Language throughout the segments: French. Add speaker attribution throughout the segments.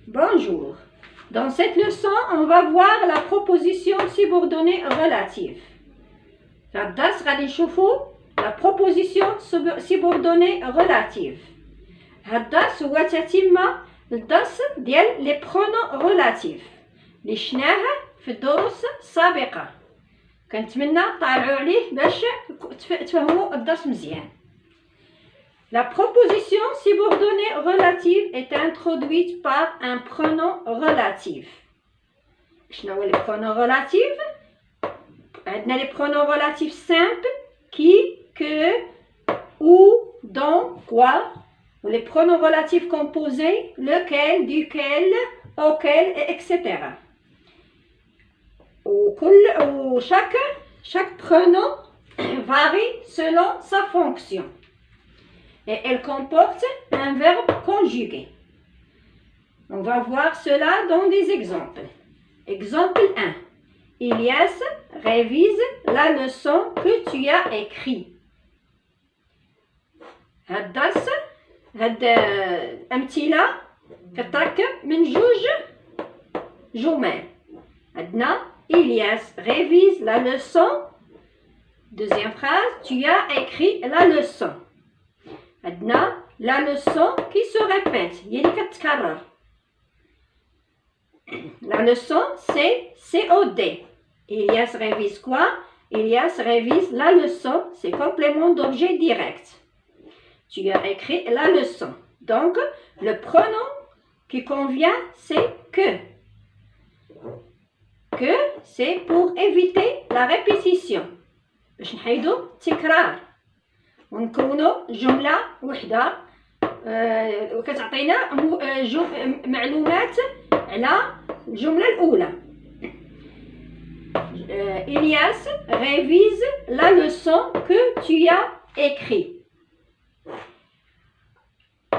Speaker 1: Bonjour. Dans cette leçon, on va voir la proposition subordonnée relative. في الدرس غادي نشوفوا la proposition subordonnée relative. هذا الدرس هو تتمة للدرس ديال les pronoms relatifs اللي شفناه في الدروس السابقة. كنتمنى طالعوا عليه باش تفهموا الدرس مزيان. La proposition subordonnée relative est introduite par un pronom relatif. شنو هو les pronoms relatifs؟ عندنا les pronoms relatifs simples qui, que, où, dont, quoi. Ou les pronoms relatifs composés lequel, duquel, auquel, etc. Chaque pronom varie selon sa fonction. Et elle comporte un verbe conjugué. On va voir cela dans des exemples. Exemple 1. Ilyas révise la leçon que tu as écrite. هاد أمثلة كتركب من جوج جمل. عندنا Ilyas révise la leçon. Deuxième phrase, tu as écrit la leçon. عندنا la leçon qui se répète, هي اللي كتكرر. La leçon c'est COD. Ilyas révise quoi? Ilyas révise la leçon, c'est complément d'objet direct. Tu as écrit la leçon. Donc, le pronom qui convient, c'est que. Que, c'est pour éviter la répétition. باش نحيدو التكرار ونكونوا جملة وحدة وكتعطينا معلومات على الجملة الأولى. Ilyas révise la leçon que tu as écrite.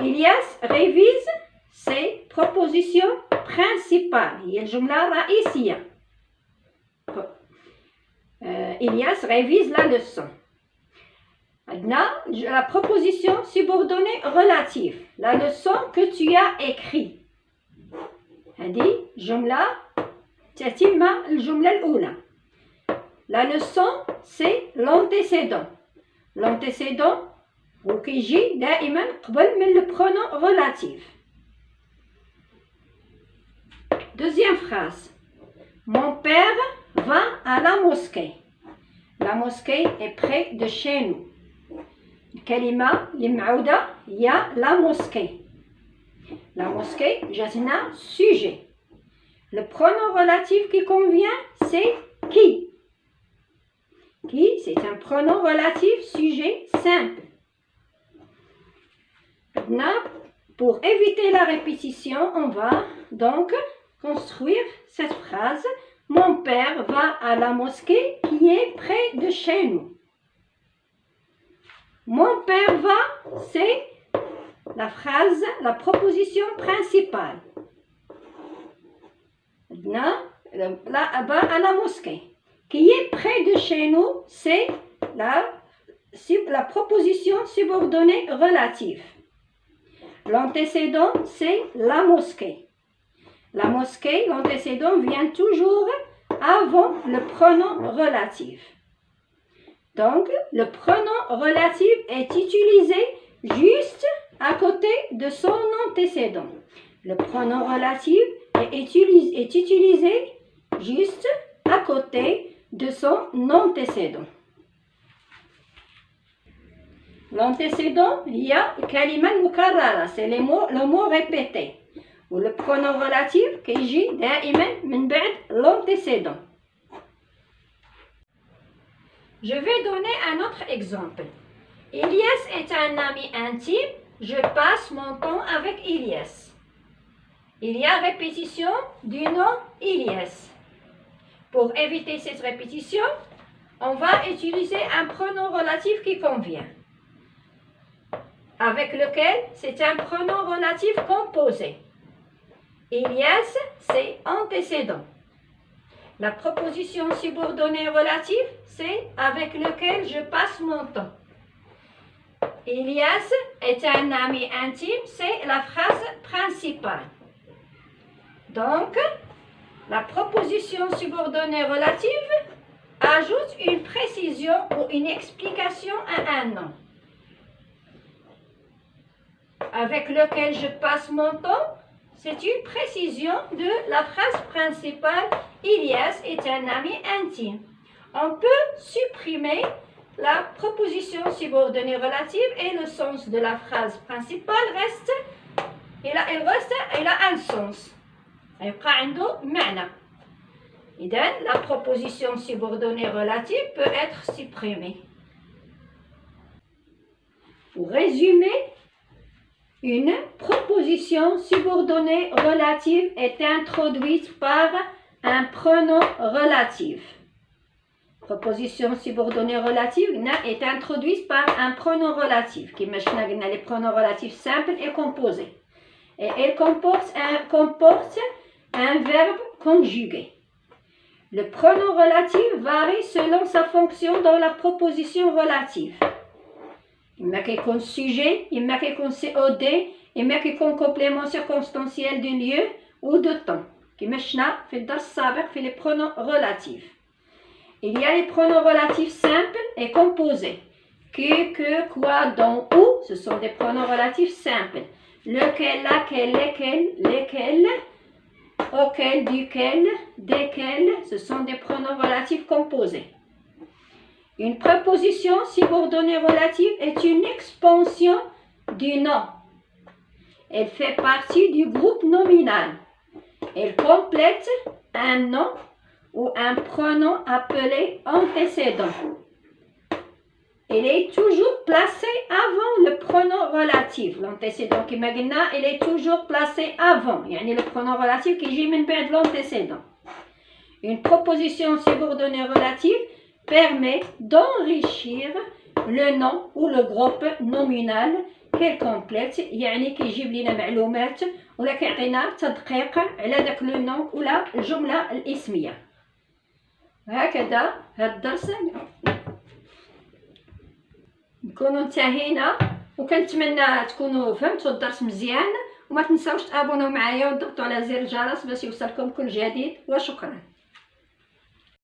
Speaker 1: Ilyas révise, c'est proposition principale. هي الجملة الرئيسية. Ilyas révise la leçon. Maintenant, la proposition subordonnée relative. La leçon que tu as écrite. هذه جملة تتم الجملة الأولى. La leçon, c'est l'antécédent. L'antécédent هو كيجي دائما قبل من le pronom relatif. Deuxième phrase. Mon père va à la mosquée. La mosquée est près de chez nous. الكلمة اللي معودة هي la mosquée. La mosquée جاتنا sujet. Le pronom relatif qui convient, c'est qui. Qui, c'est un pronom relatif sujet simple. Maintenant, pour éviter la répétition, on va donc construire cette phrase. Mon père va à la mosquée qui est près de chez nous. Mon père va, c'est la phrase, la proposition principale. Maintenant, va à la mosquée. Qui est près de chez nous, c'est la proposition subordonnée relative. L'antécédent, c'est la mosquée. La mosquée, l'antécédent vient toujours avant le pronom relatif. Donc, le pronom relatif est utilisé juste à côté de son antécédent. Le pronom relatif est utilisé juste à côté de son antécédent. L'antécédent, il y a kalima mukarrara, c'est le mot répété. Ou le pronom relatif qui يجي دائما من بعد l'antécédent. Je vais donner un autre exemple. Ilyas est un ami intime. Je passe mon temps avec Ilyas. Il y a répétition du nom Ilyas. Pour éviter cette répétition, on va utiliser un pronom relatif qui convient. Avec lequel c'est un pronom relatif composé. Ilyas, c'est antécédent. La proposition subordonnée relative, c'est avec lequel je passe mon temps. Ilyas est un ami intime, c'est la phrase principale. Donc, la proposition subordonnée relative ajoute une précision ou une explication à un nom, avec lequel je passe mon temps. C'est une précision de la phrase principale « Ilyas est un ami intime ». On peut supprimer la proposition subordonnée relative et le sens de la phrase principale reste, il a un sens. يبقى عنده معنى. إذن la proposition subordonnée relative peut être supprimée. Pour résumer, une proposition subordonnée relative est introduite par un pronom relatif. Proposition subordonnée relative est introduite par un pronom relatif, qui maintenant les pronoms relatifs simples et composés. Et elle comporte un verbe conjugué. Le pronom relatif varie selon sa fonction dans la proposition relative. إما كيكون sujet, إما كيكون COD, إما كيكون complément circonstanciel du lieu ou de temps. كما شفنا في الدرس السابق في les pronoms relatifs. Il y a les pronoms relatifs simples et composés. Que, quoi, dont, où, ce sont des pronoms relatifs simples. Lequel, laquelle, lesquels, auquel, duquel, desquels, ce sont des pronoms relatifs composés. Une préposition subordonnée relative est une expansion du nom. Elle fait partie du groupe nominal. Elle complète un nom ou un pronom appelé antécédent. Elle est toujours placée avant le pronom relatif. L'antécédent qui m'a dit, elle est toujours placée avant. يعني le pronom relatif qui vient من بعد l'antécédent. Une proposition subordonnée relative permet d'enrichir le nom ou le groupe nominal qu'elle complète. يعني كيجيب لنا معلومات ولا كيعطينا تدقيق على داك لو نون ولا الجملة الاسمية. هكذا هذا الدرس نكونوا انتهينا، وكنتمنى تكونوا فهمتوا الدرس مزيان، وما تنساوش تابوناو معايا وتضغطوا على زر الجرس باش يوصلكم كل جديد، وشكرا.